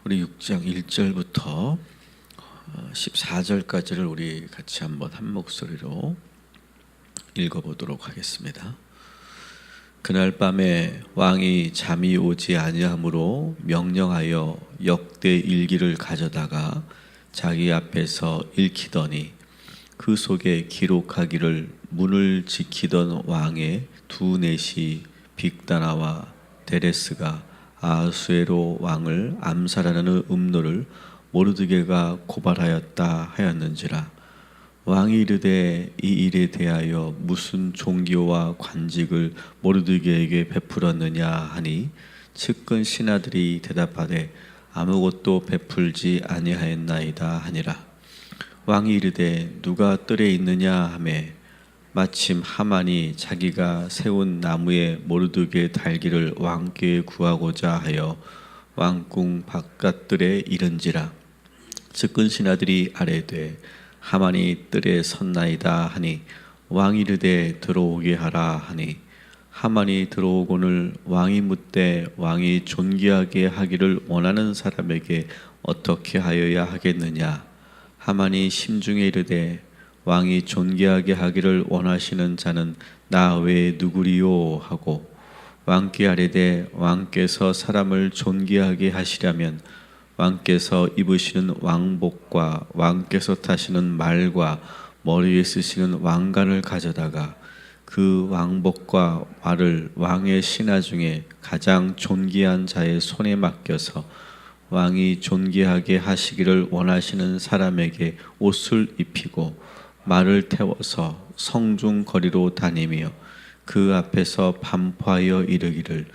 우리 6장 1절부터 14절까지를 우리 같이 한번 한 목소리로 읽어보도록 하겠습니다. 그날 밤에 왕이 잠이 오지 아니하므로 명령하여 역대 일기를 가져다가 자기 앞에서 읽히더니 그 속에 기록하기를 문을 지키던 왕의 두 넷이 빅다나와 데레스가 아하수에로 왕을 암살하는 음노를 모르드게가 고발하였다 하였는지라. 왕이 이르되 이 일에 대하여 무슨 종교와 관직을 모르드게에게 베풀었느냐 하니 측근 신하들이 대답하되 아무것도 베풀지 아니하였나이다 하니라. 왕이 이르되 누가 뜰에 있느냐 하매 마침 하만이 자기가 세운 나무에 모르드게 달기를 왕께 구하고자 하여 왕궁 바깥들에 이른지라. 측근 신하들이 아뢰되 하만이 뜰에 섰나이다 하니 왕이 이르되 들어오게 하라 하니 하만이 들어오거늘 왕이 묻되 왕이 존귀하게 하기를 원하는 사람에게 어떻게 하여야 하겠느냐. 하만이 심중에 이르되 왕이 존귀하게 하기를 원하시는 자는 나 외에 누구리요 하고 왕께 아뢰되 왕께서 사람을 존귀하게 하시려면 왕께서 입으시는 왕복과 왕께서 타시는 말과 머리에 쓰시는 왕관을 가져다가 그 왕복과 말을 왕의 신하 중에 가장 존귀한 자의 손에 맡겨서 왕이 존귀하게 하시기를 원하시는 사람에게 옷을 입히고 말을 태워서 성중 거리로 다니며 그 앞에서 반포하여 이르기를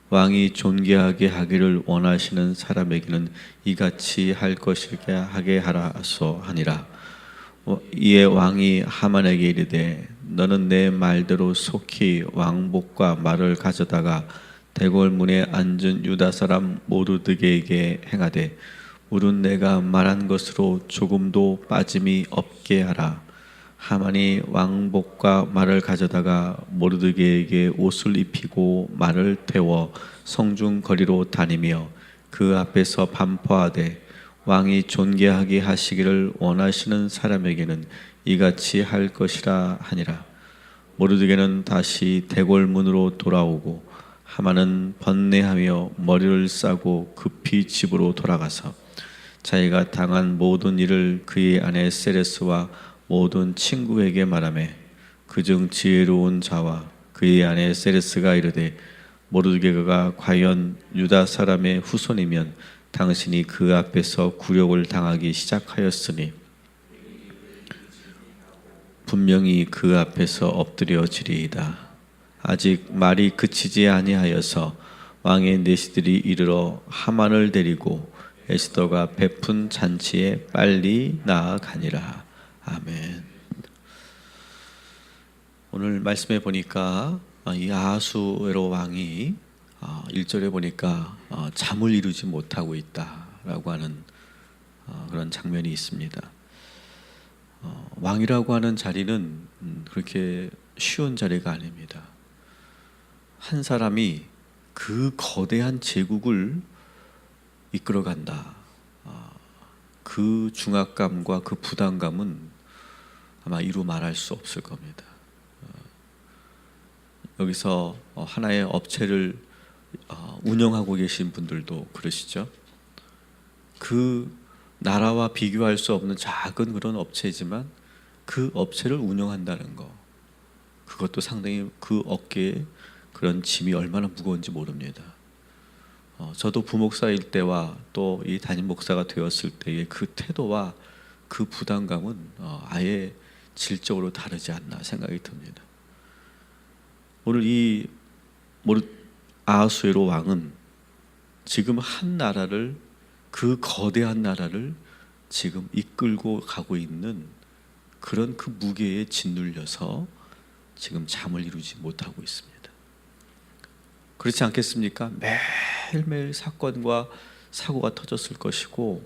왕이 존귀하게 하기를 원하시는 사람에게는 이같이 할 것이게 하게 하라소 하니라. 이에 왕이 하만에게 이르되 너는 내 말대로 속히 왕복과 말을 가져다가 대궐문에 앉은 유다 사람 모르드게에게 행하되 물은 내가 말한 것으로 조금도 빠짐이 없게 하라. 하만이 왕복과 말을 가져다가 모르드게에게 옷을 입히고 말을 태워 성중 거리로 다니며 그 앞에서 반포하되 왕이 존귀하게 하시기를 원하시는 사람에게는 이같이 할 것이라 하니라. 모르드게는 다시 대궐문으로 돌아오고 하만은 번뇌하며 머리를 싸고 급히 집으로 돌아가서 자기가 당한 모든 일을 그의 아내 세레스와 모든 친구에게 말하며 그중 지혜로운 자와 그의 아내 세레스가 이르되 모르드게가 과연 유다 사람의 후손이면 당신이 그 앞에서 굴욕을 당하기 시작하였으니 분명히 그 앞에서 엎드려지리이다. 아직 말이 그치지 아니하여서 왕의 내시들이 이르러 하만을 데리고 에스더가 베푼 잔치에 빨리 나아가니라. 아멘. 오늘 말씀에 보니까 이 아하수에로 왕이 1절에 보니까 잠을 이루지 못하고 있다라고 하는 그런 장면이 있습니다. 왕이라고 하는 자리는 그렇게 쉬운 자리가 아닙니다. 한 사람이 그 거대한 제국을 이끌어간다. 그 중압감과 그 부담감은 아마 이루 말할 수 없을 겁니다. 여기서 하나의 업체를 운영하고 계신 분들도 그러시죠. 그 나라와 비교할 수 없는 작은 그런 업체지만 그 업체를 운영한다는 거, 그것도 상당히 그 어깨에 그런 짐이 얼마나 무거운지 모릅니다. 저도 부목사일 때와 또 이 담임 목사가 되었을 때의 그 태도와 그 부담감은 아예 질적으로 다르지 않나 생각이 듭니다. 오늘 이 아하수에로 왕은 지금 한 나라를, 그 거대한 나라를 지금 이끌고 가고 있는 그런 그 무게에 짓눌려서 지금 잠을 이루지 못하고 있습니다. 그렇지 않겠습니까? 매일매일 사건과 사고가 터졌을 것이고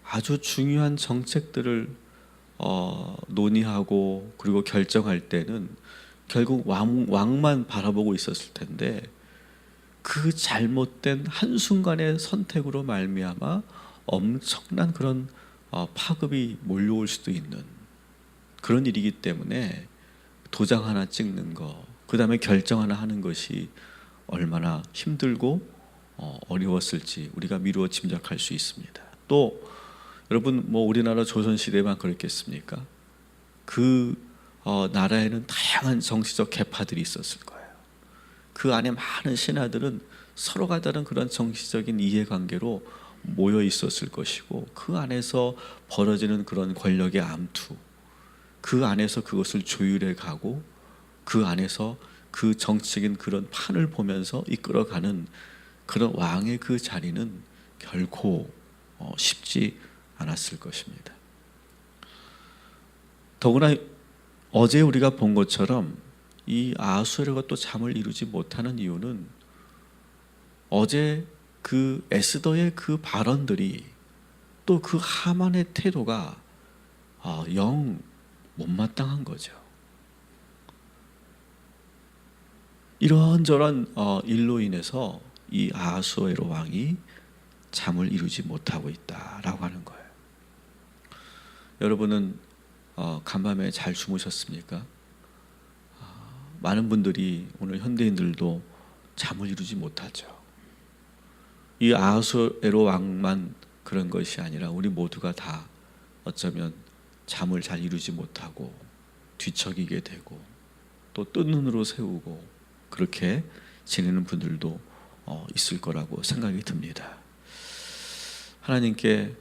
아주 중요한 정책들을 논의하고 그리고 결정할 때는 결국 왕만 바라보고 있었을 텐데 그 잘못된 한순간의 선택으로 말미암아 엄청난 그런 파급이 몰려올 수도 있는 그런 일이기 때문에 도장 하나 찍는 거, 그 다음에 결정 하나 하는 것이 얼마나 힘들고 어려웠을지 우리가 미루어 짐작할 수 있습니다. 또 여러분 뭐 우리나라 조선시대만 그랬겠습니까? 그 나라에는 다양한 정치적 계파들이 있었을 거예요. 그 안에 많은 신하들은 서로가 다른 그런 정치적인 이해관계로 모여 있었을 것이고, 그 안에서 벌어지는 그런 권력의 암투, 그 안에서 그것을 조율해 가고 그 안에서 그 정치적인 그런 판을 보면서 이끌어가는 그런 왕의 그 자리는 결코 쉽지 않았을 것입니다. 더구나 어제 우리가 본 것처럼 이 아하수에로가 또 잠을 이루지 못하는 이유는 어제 그 에스더의 그 발언들이 또 그 하만의 태도가 영 못마땅한 거죠. 이런저런 일로 인해서 이 아하수에로 왕이 잠을 이루지 못하고 있다라고 하는 거예요. 여러분은 간밤에 잘 주무셨습니까? 많은 분들이 오늘 현대인들도 잠을 이루지 못하죠. 이 아하수에로 왕만 그런 것이 아니라 우리 모두가 다 어쩌면 잠을 잘 이루지 못하고 뒤척이게 되고 또 뜬 눈으로 세우고 그렇게 지내는 분들도 있을 거라고 생각이 듭니다. 하나님께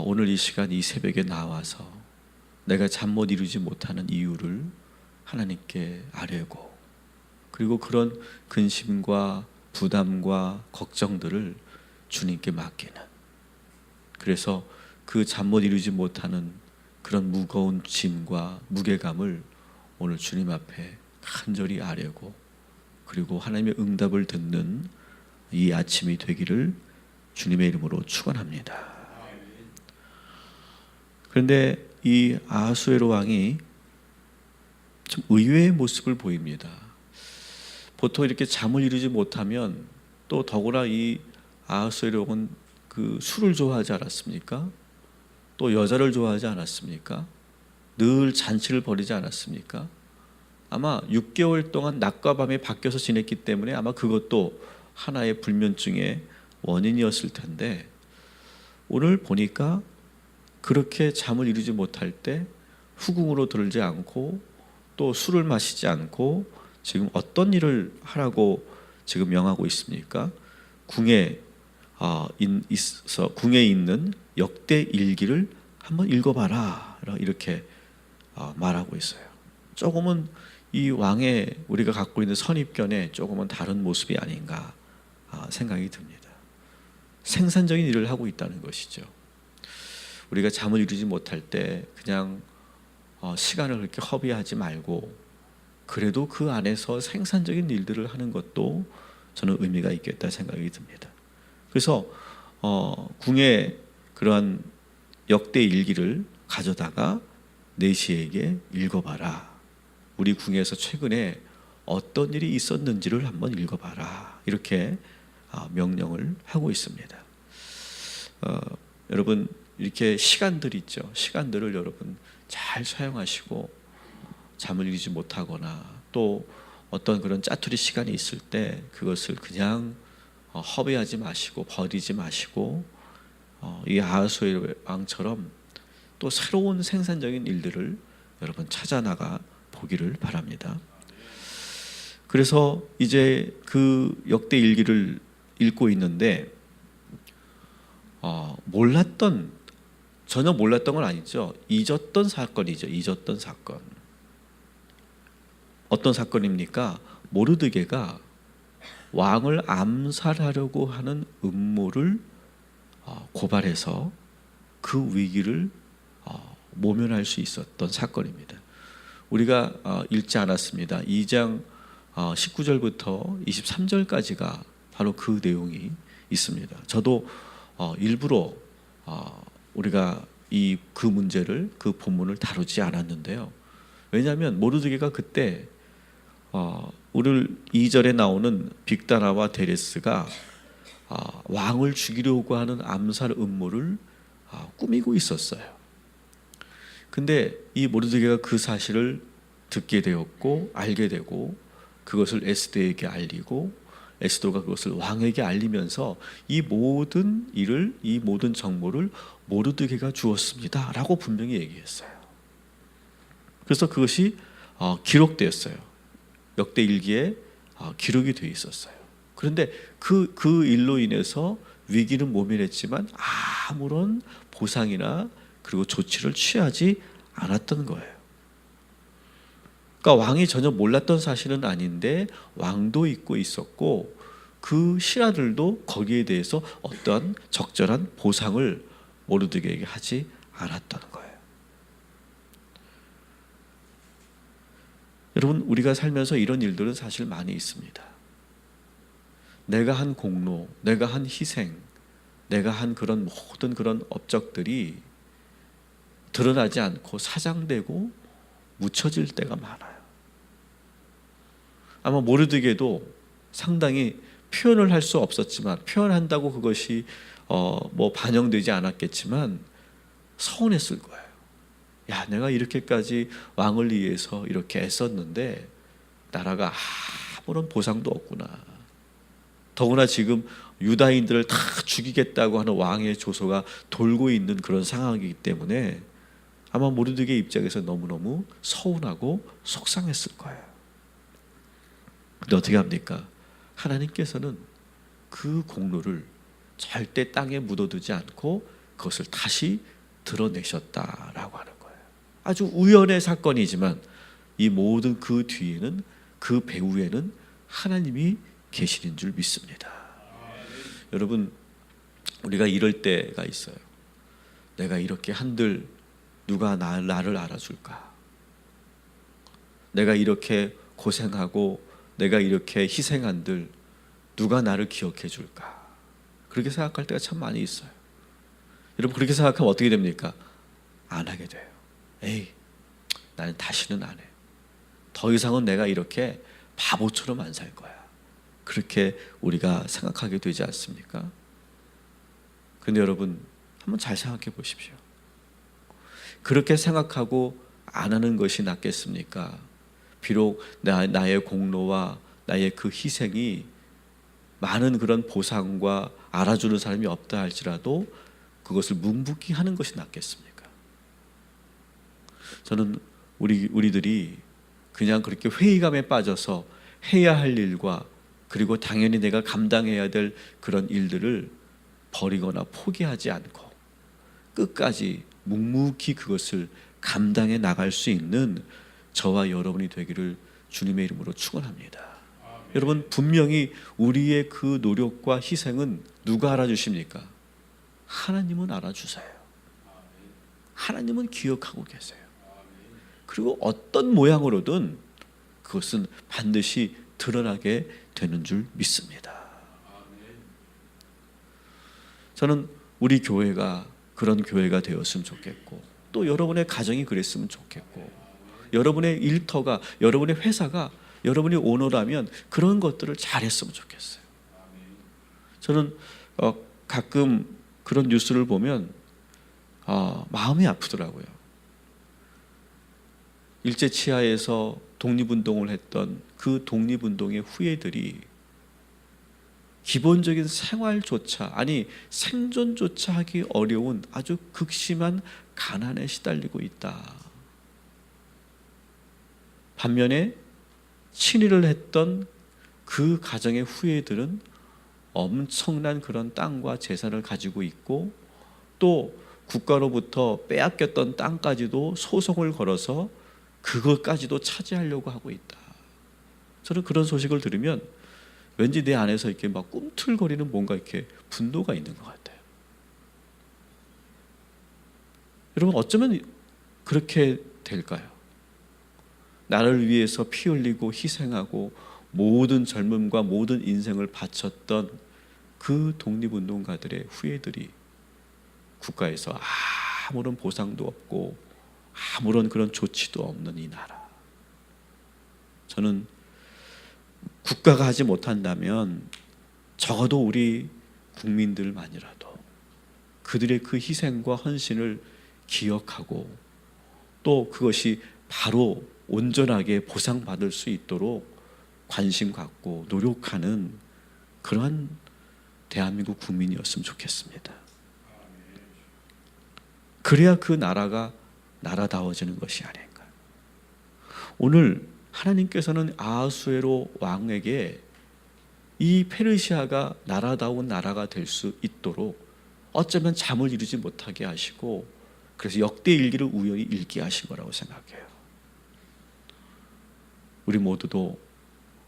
오늘 이 시간 이 새벽에 나와서 내가 잠 못 이루지 못하는 이유를 하나님께 아뢰고, 그리고 그런 근심과 부담과 걱정들을 주님께 맡기는, 그래서 그 잠 못 이루지 못하는 그런 무거운 짐과 무게감을 오늘 주님 앞에 간절히 아뢰고, 그리고 하나님의 응답을 듣는 이 아침이 되기를 주님의 이름으로 축원합니다. 그런데 이 아하수에로 왕이 좀 의외의 모습을 보입니다. 보통 이렇게 잠을 이루지 못하면, 또 더구나 이 아하수에로 왕은 그 술을 좋아하지 않았습니까? 또 여자를 좋아하지 않았습니까? 늘 잔치를 벌이지 않았습니까? 아마 6개월 동안 낮과 밤에 바뀌어서 지냈기 때문에 아마 그것도 하나의 불면증의 원인이었을 텐데, 오늘 보니까 그렇게 잠을 이루지 못할 때 후궁으로 들지 않고 또 술을 마시지 않고 지금 어떤 일을 하라고 지금 명하고 있습니까? 궁에 있는 역대 일기를 한번 읽어봐라, 이렇게 말하고 있어요. 조금은 이 왕의 우리가 갖고 있는 선입견에 조금은 다른 모습이 아닌가 생각이 듭니다. 생산적인 일을 하고 있다는 것이죠. 우리가 잠을 이루지 못할 때 그냥 시간을 그렇게 허비하지 말고, 그래도 그 안에서 생산적인 일들을 하는 것도 저는 의미가 있겠다 생각이 듭니다. 그래서 궁의 그러한 역대 일기를 가져다가 내시에게 읽어봐라. 우리 궁에서 최근에 어떤 일이 있었는지를 한번 읽어봐라. 이렇게 명령을 하고 있습니다. 여러분 이렇게 시간들 있죠. 시간들을 여러분 잘 사용하시고 잠을 이루지 못하거나 또 어떤 그런 짜투리 시간이 있을 때 그것을 그냥 허비하지 마시고 버리지 마시고 이 아하수에로 왕처럼 또 새로운 생산적인 일들을 여러분 찾아나가 보기를 바랍니다. 그래서 이제 그 역대 일기를 읽고 있는데 전혀 몰랐던 건 아니죠. 잊었던 사건이죠. 잊었던 사건. 어떤 사건입니까? 모르드게가 왕을 암살하려고 하는 음모를 고발해서 그 위기를 모면할 수 있었던 사건입니다. 우리가 읽지 않았습니다. 2장 19절부터 23절까지가 바로 그 내용이 있습니다. 저도 일부러 우리가 그 문제를, 그 본문을 다루지 않았는데요. 왜냐하면 모르드게가 그때 오늘 2절에 나오는 빅다나와 데레스가 왕을 죽이려고 하는 암살 음모를 꾸미고 있었어요. 근데 이 모르드게가 그 사실을 듣게 되었고 알게 되고 그것을 에스더에게 알리고 에스더가 그것을 왕에게 알리면서 이 모든 일을, 이 모든 정보를 모르드게가 주었습니다 라고 분명히 얘기했어요. 그래서 그것이 기록되었어요. 역대 일기에 기록이 되어 있었어요. 그런데 그 일로 인해서 위기는 모면했지만 아무런 보상이나 그리고 조치를 취하지 않았던 거예요. 그러니까 왕이 전혀 몰랐던 사실은 아닌데 왕도 잊고 있었고 그 신하들도 거기에 대해서 어떠한 적절한 보상을 모르드게에게 하지 않았던 거예요. 여러분, 우리가 살면서 이런 일들은 사실 많이 있습니다. 내가 한 공로, 내가 한 희생, 내가 한 그런 모든 그런 업적들이 드러나지 않고 사장되고 묻혀질 때가 많아요. 아마 모르드게도 상당히 표현을 할 수 없었지만 표현한다고 그것이 반영되지 않았겠지만 서운했을 거예요. 야, 내가 이렇게까지 왕을 위해서 이렇게 애썼는데 나라가 아무런 보상도 없구나. 더구나 지금 유다인들을 다 죽이겠다고 하는 왕의 조소가 돌고 있는 그런 상황이기 때문에 아마 모르드게 입장에서 너무너무 서운하고 속상했을 거예요. 근데 어떻게 합니까? 하나님께서는 그 공로를 절대 땅에 묻어두지 않고 그것을 다시 드러내셨다라고 하는 거예요. 아주 우연의 사건이지만 이 모든 그 뒤에는, 그 배후에는 하나님이 계시는 줄 믿습니다. 여러분, 우리가 이럴 때가 있어요. 내가 이렇게 한들 누가 나를 알아줄까? 내가 이렇게 고생하고 내가 이렇게 희생한들 누가 나를 기억해 줄까? 그렇게 생각할 때가 참 많이 있어요. 여러분, 그렇게 생각하면 어떻게 됩니까? 안 하게 돼요. 에이, 나는 다시는 안 해. 더 이상은 내가 이렇게 바보처럼 안 살 거야. 그렇게 우리가 생각하게 되지 않습니까? 근데 여러분, 한번 잘 생각해 보십시오. 그렇게 생각하고 안 하는 것이 낫겠습니까? 비록 나의 공로와 나의 그 희생이 많은 그런 보상과 알아주는 사람이 없다 할지라도 그것을 묵묵히 하는 것이 낫겠습니까? 저는 우리들이 그냥 그렇게 회의감에 빠져서 해야 할 일과 그리고 당연히 내가 감당해야 될 그런 일들을 버리거나 포기하지 않고 끝까지 묵묵히 그것을 감당해 나갈 수 있는 저와 여러분이 되기를 주님의 이름으로 축원합니다. 여러분, 분명히 우리의 그 노력과 희생은 누가 알아주십니까? 하나님은 알아주세요. 하나님은 기억하고 계세요. 그리고 어떤 모양으로든 그것은 반드시 드러나게 되는 줄 믿습니다. 저는 우리 교회가 그런 교회가 되었으면 좋겠고 또 여러분의 가정이 그랬으면 좋겠고 여러분의 일터가, 여러분의 회사가 여러분이 오너라면 그런 것들을 잘했으면 좋겠어요. 저는 가끔 그런 뉴스를 보면 마음이 아프더라고요. 일제치하에서 독립운동을 했던 그 독립운동의 후예들이 기본적인 생활조차, 아니 생존조차 하기 어려운 아주 극심한 가난에 시달리고 있다. 반면에 친일을 했던 그 가정의 후예들은 엄청난 그런 땅과 재산을 가지고 있고 또 국가로부터 빼앗겼던 땅까지도 소송을 걸어서 그것까지도 차지하려고 하고 있다. 저는 그런 소식을 들으면 왠지 내 안에서 이렇게 막 꿈틀거리는 뭔가 이렇게 분노가 있는 것 같아요. 여러분, 어쩌면 그렇게 될까요? 나를 위해서 피 흘리고 희생하고 모든 젊음과 모든 인생을 바쳤던 그 독립운동가들의 후예들이 국가에서 아무런 보상도 없고 아무런 그런 조치도 없는 이 나라. 저는 국가가 하지 못한다면 적어도 우리 국민들만이라도 그들의 그 희생과 헌신을 기억하고 또 그것이 바로 온전하게 보상받을 수 있도록 관심 갖고 노력하는 그러한 대한민국 국민이었으면 좋겠습니다. 그래야 그 나라가 나라다워지는 것이 아닌가. 오늘 하나님께서는 아하수에로 왕에게 이 페르시아가 나라다운 나라가 될 수 있도록 어쩌면 잠을 이루지 못하게 하시고 그래서 역대 일기를 우연히 읽게 하신 거라고 생각해요. 우리 모두도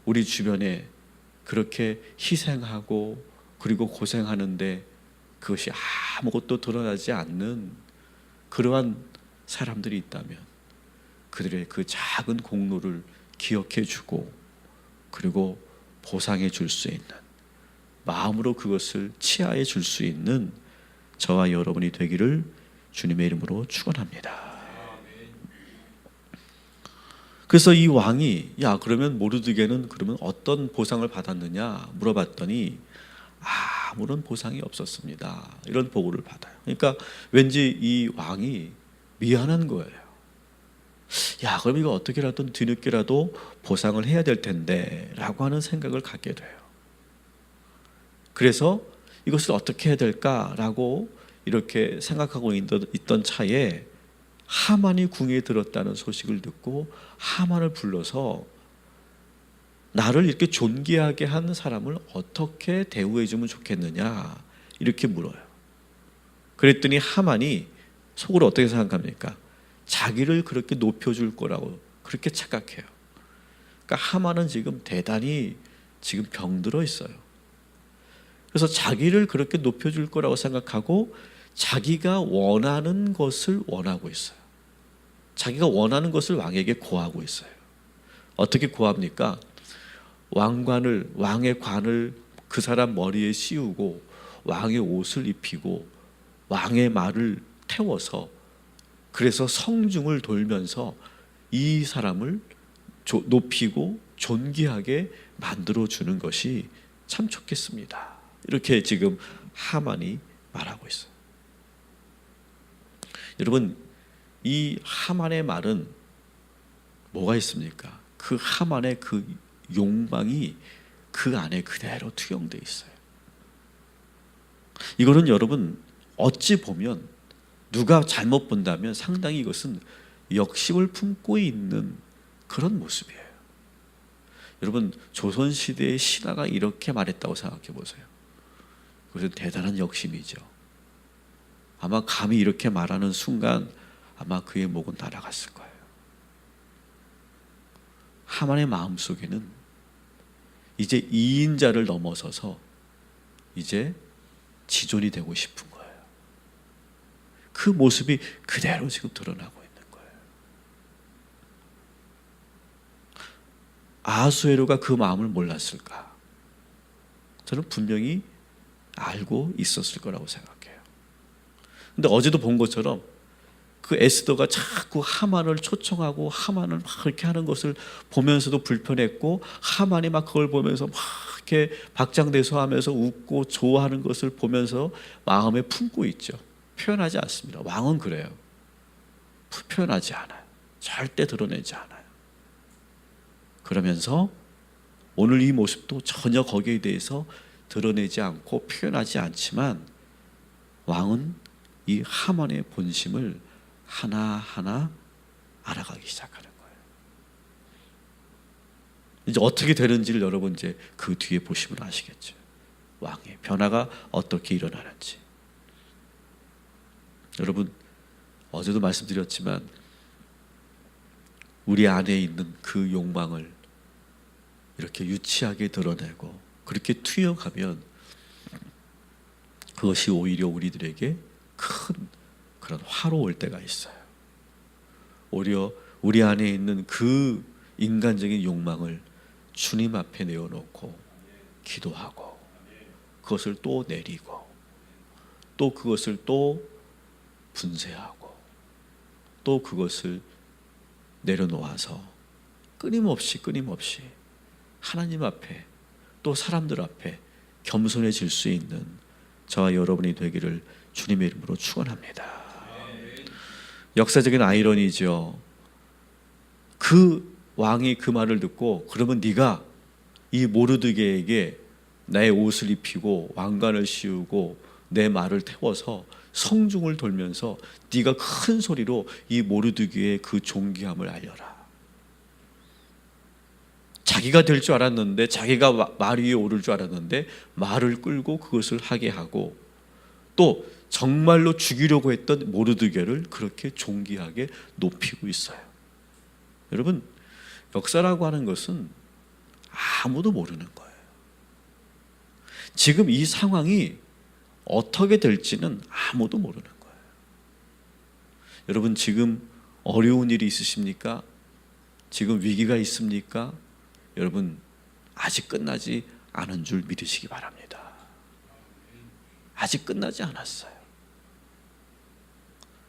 우리 주변에 그렇게 희생하고 그리고 고생하는데 그것이 아무것도 드러나지 않는 그러한 사람들이 있다면 그들의 그 작은 공로를 기억해 주고 그리고 보상해 줄 수 있는 마음으로 그것을 치하해 줄 수 있는 저와 여러분이 되기를 주님의 이름으로 축원합니다. 그래서 이 왕이 그러면 모르드게는 그러면 어떤 보상을 받았느냐 물어봤더니 아무런 보상이 없었습니다. 이런 보고를 받아요. 그러니까 왠지 이 왕이 미안한 거예요. 그럼 이거 어떻게라도 뒤늦게라도 보상을 해야 될 텐데 라고 하는 생각을 갖게 돼요. 그래서 이것을 어떻게 해야 될까라고 이렇게 생각하고 있던 차에 하만이 궁에 들었다는 소식을 듣고 하만을 불러서 나를 이렇게 존귀하게 한 사람을 어떻게 대우해 주면 좋겠느냐 이렇게 물어요. 그랬더니 하만이 속으로 어떻게 생각합니까? 자기를 그렇게 높여줄 거라고 그렇게 착각해요. 그러니까 하만은 지금 대단히 지금 병들어 있어요. 그래서 자기를 그렇게 높여줄 거라고 생각하고 자기가 원하는 것을 원하고 있어요. 자기가 원하는 것을 왕에게 고하고 있어요. 어떻게 고합니까? 왕의 관을 그 사람 머리에 씌우고 왕의 옷을 입히고 왕의 말을 태워서 그래서 성중을 돌면서 이 사람을 높이고 존귀하게 만들어주는 것이 참 좋겠습니다. 이렇게 지금 하만이 말하고 있어요. 여러분, 이 하만의 말은 뭐가 있습니까? 그 하만의 그 욕망이 그 안에 그대로 투영되어 있어요. 이거는 여러분 어찌 보면 누가 잘못 본다면 상당히 이것은 역심을 품고 있는 그런 모습이에요. 여러분 조선시대의 신하가 이렇게 말했다고 생각해 보세요. 그것은 대단한 역심이죠. 아마 감히 이렇게 말하는 순간 아마 그의 목은 날아갔을 거예요. 하만의 마음속에는 이제 이인자를 넘어서서 이제 지존이 되고 싶은 거예요. 그 모습이 그대로 지금 드러나고 있는 거예요. 아하수에로가 그 마음을 몰랐을까? 저는 분명히 알고 있었을 거라고 생각해요. 근데 어제도 본 것처럼 그 에스더가 자꾸 하만을 초청하고 하만을 막 그렇게 하는 것을 보면서도 불편했고 하만이 막 그걸 보면서 막 이렇게 박장대소하면서 웃고 좋아하는 것을 보면서 마음에 품고 있죠. 표현하지 않습니다. 왕은 그래요. 표현하지 않아요. 절대 드러내지 않아요. 그러면서 오늘 이 모습도 전혀 거기에 대해서 드러내지 않고 표현하지 않지만 왕은 이 하만의 본심을 하나하나 알아가기 시작하는 거예요. 이제 어떻게 되는지를 여러분 이제 그 뒤에 보시면 아시겠죠. 왕의 변화가 어떻게 일어나는지. 여러분 어제도 말씀드렸지만 우리 안에 있는 그 욕망을 이렇게 유치하게 드러내고 그렇게 투영하면 그것이 오히려 우리들에게 큰 그런 화로 올 때가 있어요. 오히려 우리 안에 있는 그 인간적인 욕망을 주님 앞에 내어놓고 기도하고 그것을 또 내리고 또 그것을 또 분쇄하고 또 그것을 내려놓아서 끊임없이 하나님 앞에 또 사람들 앞에 겸손해질 수 있는 저와 여러분이 되기를 주님의 이름으로 축원합니다. 역사적인 아이러니죠. 그 왕이 그 말을 듣고 그러면 네가 이 모르드게에게 나의 옷을 입히고 왕관을 씌우고 내 말을 태워서 성중을 돌면서 네가 큰 소리로 이 모르드게의 그 존귀함을 알려라. 자기가 될 줄 알았는데, 자기가 말 위에 오를 줄 알았는데 말을 끌고 그것을 하게 하고, 또 정말로 죽이려고 했던 모르드게를 그렇게 존귀하게 높이고 있어요. 여러분, 역사라고 하는 것은 아무도 모르는 거예요. 지금 이 상황이 어떻게 될지는 아무도 모르는 거예요. 여러분, 지금 어려운 일이 있으십니까? 지금 위기가 있습니까? 여러분, 아직 끝나지 않은 줄 믿으시기 바랍니다. 아직 끝나지 않았어요.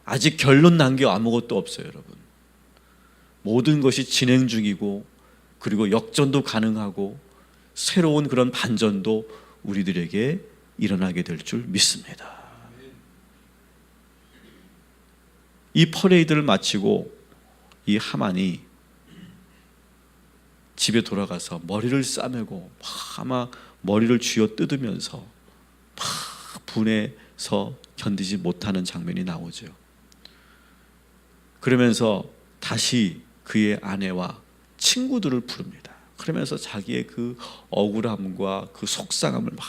아직 결론 난 게 아무것도 없어요, 여러분. 모든 것이 진행 중이고, 그리고 역전도 가능하고 새로운 그런 반전도 우리들에게 일어나게 될 줄 믿습니다. 이 퍼레이드를 마치고 이 하만이 집에 돌아가서 머리를 싸매고 아마 머리를 쥐어 뜯으면서 막 분해서 견디지 못하는 장면이 나오죠. 그러면서 다시 그의 아내와 친구들을 부릅니다. 그러면서 자기의 그 억울함과 그 속상함을 막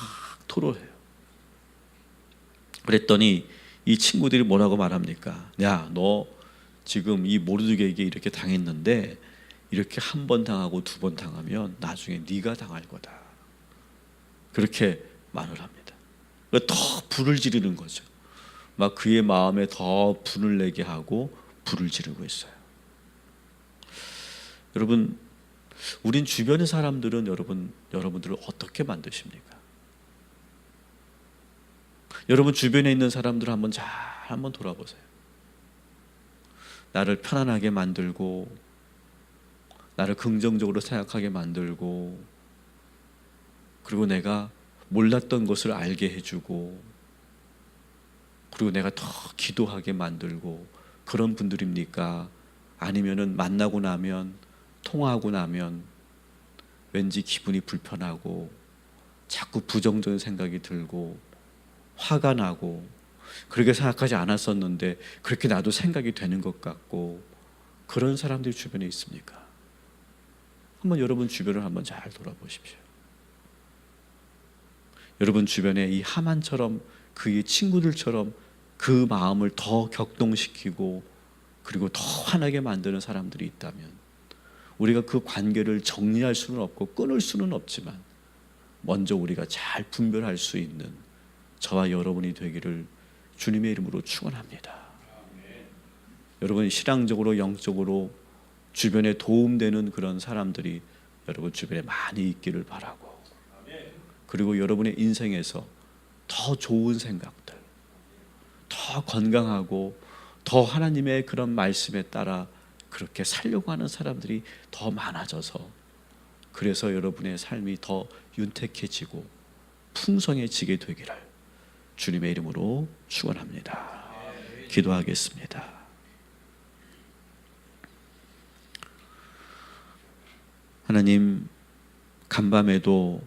토로해요. 그랬더니 이 친구들이 뭐라고 말합니까? 야, 너 지금 이 모르드게에게 이렇게 당했는데 이렇게 한 번 당하고 두 번 당하면 나중에 네가 당할 거다. 그렇게 말을 합니다. 더 불을 지르는 거죠. 막 그의 마음에 더 분을 내게 하고 불을 지르고 있어요. 여러분, 우린 주변의 사람들은 여러분들을 어떻게 만드십니까? 여러분 주변에 있는 사람들을 한번 돌아보세요. 나를 편안하게 만들고, 나를 긍정적으로 생각하게 만들고, 그리고 내가 몰랐던 것을 알게 해주고, 그리고 내가 더 기도하게 만들고, 그런 분들입니까? 아니면은 만나고 나면, 통화하고 나면 왠지 기분이 불편하고 자꾸 부정적인 생각이 들고 화가 나고, 그렇게 생각하지 않았었는데 그렇게 나도 생각이 되는 것 같고, 그런 사람들이 주변에 있습니까? 한번 여러분 주변을 한번 잘 돌아보십시오. 여러분 주변에 이 하만처럼, 그의 친구들처럼 그 마음을 더 격동시키고 그리고 더 화나게 만드는 사람들이 있다면, 우리가 그 관계를 정리할 수는 없고 끊을 수는 없지만 먼저 우리가 잘 분별할 수 있는 저와 여러분이 되기를 주님의 이름으로 축원합니다. 여러분, 신앙적으로 영적으로 주변에 도움되는 그런 사람들이 여러분 주변에 많이 있기를 바라고, 그리고 여러분의 인생에서 더 좋은 생각들, 더 건강하고 더 하나님의 그런 말씀에 따라 그렇게 살려고 하는 사람들이 더 많아져서, 그래서 여러분의 삶이 더 윤택해지고 풍성해지게 되기를 주님의 이름으로 축원합니다. 기도하겠습니다. 하나님, 간밤에도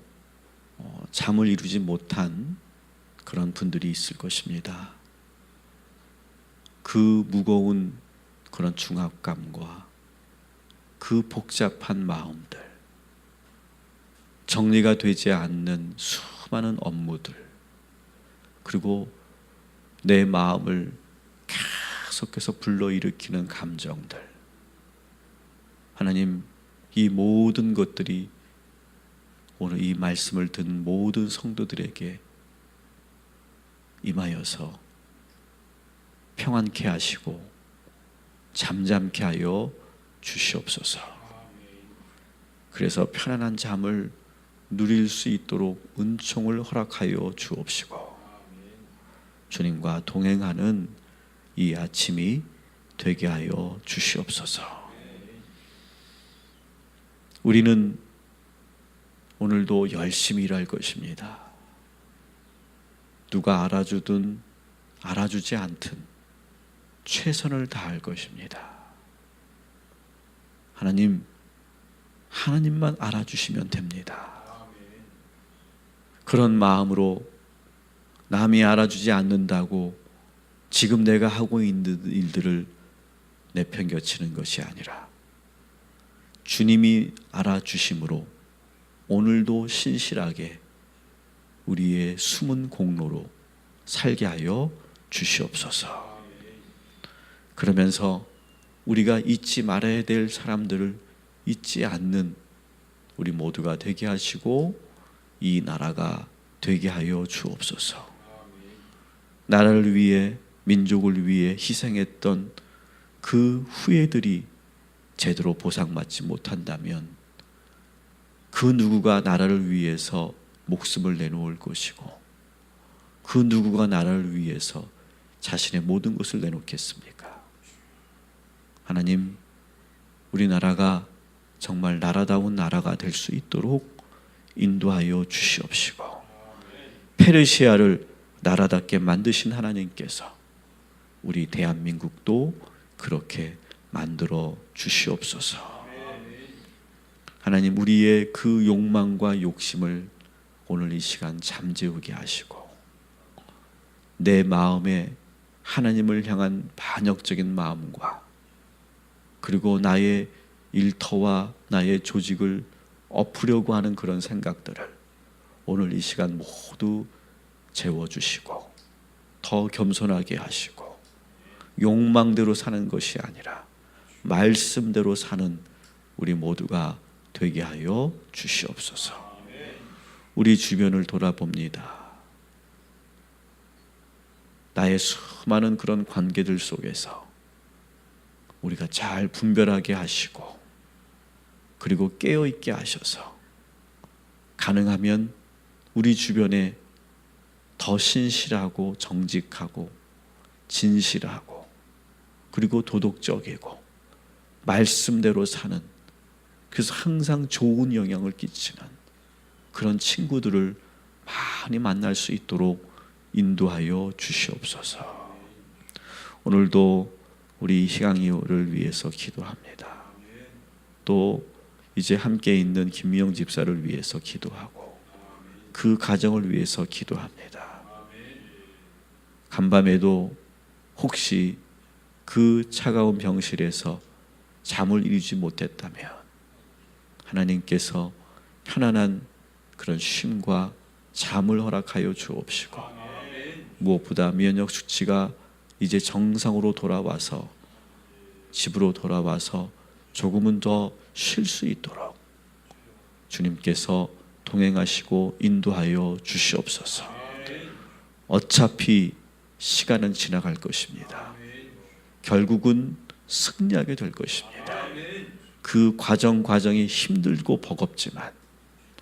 잠을 이루지 못한 그런 분들이 있을 것입니다. 그 무거운 그런 중압감과 그 복잡한 마음들, 정리가 되지 않는 수많은 업무들, 그리고 내 마음을 계속해서 불러일으키는 감정들, 하나님, 이 모든 것들이 오늘 이 말씀을 듣는 모든 성도들에게 임하여서 평안케 하시고 잠잠케 하여 주시옵소서. 그래서 편안한 잠을 누릴 수 있도록 은총을 허락하여 주옵시고, 주님과 동행하는 이 아침이 되게 하여 주시옵소서. 우리는 오늘도 열심히 일할 것입니다. 누가 알아주든 알아주지 않든 최선을 다할 것입니다. 하나님만 알아주시면 됩니다. 그런 마음으로 남이 알아주지 않는다고 지금 내가 하고 있는 일들을 내팽겨치는 것이 아니라 주님이 알아주심으로 오늘도 신실하게 우리의 숨은 공로로 살게 하여 주시옵소서. 그러면서 우리가 잊지 말아야 될 사람들을 잊지 않는 우리 모두가 되게 하시고 이 나라가 되게 하여 주옵소서. 나라를 위해 민족을 위해 희생했던 그 후예들이 제대로 보상받지 못한다면 그 누구가 나라를 위해서 목숨을 내놓을 것이고 그 누구가 나라를 위해서 자신의 모든 것을 내놓겠습니까? 하나님, 우리나라가 정말 나라다운 나라가 될 수 있도록 인도하여 주시옵시고 페르시아를 나라답게 만드신 하나님께서 우리 대한민국도 그렇게 만들어 주시옵소서. 하나님, 우리의 그 욕망과 욕심을 오늘 이 시간 잠재우게 하시고 내 마음에 하나님을 향한 반역적인 마음과 그리고 나의 일터와 나의 조직을 엎으려고 하는 그런 생각들을 오늘 이 시간 모두 재워주시고 더 겸손하게 하시고 욕망대로 사는 것이 아니라 말씀대로 사는 우리 모두가 되게 하여 주시옵소서. 우리 주변을 돌아봅니다. 나의 수많은 그런 관계들 속에서 우리가 잘 분별하게 하시고 그리고 깨어있게 하셔서 가능하면 우리 주변에 더 신실하고 정직하고 진실하고 그리고 도덕적이고 말씀대로 사는, 그래서 항상 좋은 영향을 끼치는 그런 친구들을 많이 만날 수 있도록 인도하여 주시옵소서. 오늘도 우리 희강이를 위해서 기도합니다. 또 이제 함께 있는 김미영 집사를 위해서 기도하고 그 가정을 위해서 기도합니다. 간밤에도 혹시 그 차가운 병실에서 잠을 이루지 못했다면 하나님께서 편안한 그런 쉼과 잠을 허락하여 주옵시고 무엇보다 면역 수치가 이제 정상으로 돌아와서 집으로 돌아와서 조금은 더 쉴 수 있도록 주님께서 동행하시고 인도하여 주시옵소서. 어차피 시간은 지나갈 것입니다. 결국은 승리하게 될 것입니다. 그 과정이 힘들고 버겁지만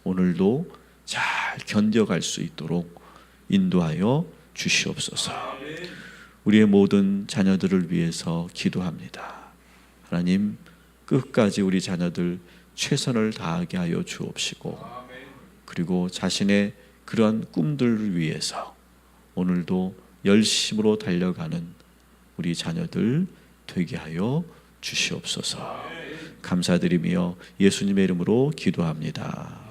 오늘도 잘 견뎌갈 수 있도록 인도하여 주시옵소서. 우리의 모든 자녀들을 위해서 기도합니다. 하나님, 끝까지 우리 자녀들 최선을 다하게 하여 주옵시고 그리고 자신의 그러한 꿈들을 위해서 오늘도 열심으로 달려가는 우리 자녀들 되게 하여 주시옵소서. 감사드리며 예수님의 이름으로 기도합니다.